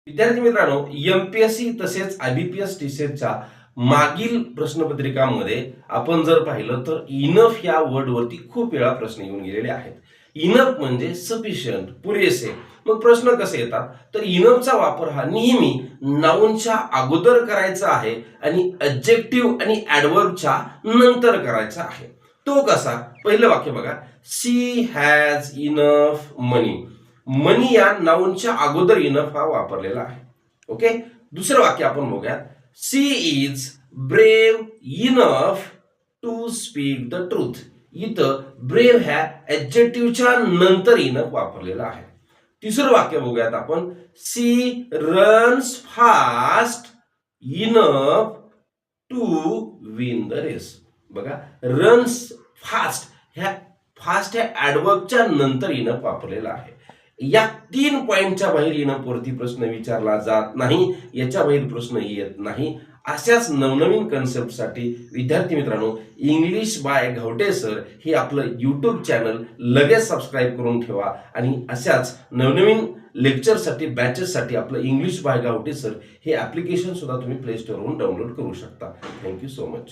विद्यार्थी मित्रांनो, एमपीएससी तसेच आयबीपीएस टीसीएसच्या मागील प्रश्नपत्रिकांमध्ये आपण जर पाहिलं तर इनफ या वर्डवरती खूप वेळा प्रश्न येऊन गेलेले आहेत. इनफ म्हणजे सफिशियंट, पुरेसे. मग प्रश्न कसे येतात तर इनफचा वापर हा नेहमी नाउनच्या अगोदर करायचा आहे आणि ॲडजेक्टिव्ह आणि ॲडव्हर्बच्या नंतर करायचा आहे. तो कसा? पहिलं वाक्य बघा, शी हॅज इनफ मनी. मनी या नाउनच्या अगोदर इनफ हा वापरलेला आहे. ओके. दुसरं वाक्य आपण बघूयात, she is brave enough to speak the truth. इथं ब्रेव ह्या ॲडजेक्टिव्हच्या नंतर इनफ वापरलेला आहे. तिसरं वाक्य बघूयात आपण, she runs fast enough to win the race. बघा, रन्स फास्ट ह्या ॲडवर्बच्या नंतर इनफ वापरलेला आहे. या 3 पॉइंटच्या बाहेर इनफ वरती प्रश्न विचारला जात नाही, याच्या बाहेर प्रश्न येत नाही. अशाच नवनवीन कन्सेप्टसाठी विद्यार्थी मित्रांनो, इंग्लिश बाय घवटे सर हे आपलं यूट्यूब चॅनल लगेच सबस्क्राईब करून ठेवा आणि अशाच नवनवीन लेक्चरसाठी, बॅचेससाठी आपलं इंग्लिश बाय घवटे सर हे ॲप्लिकेशन सुद्धा तुम्ही प्ले स्टोअरवरून डाउनलोड करू शकता. Thank you so much.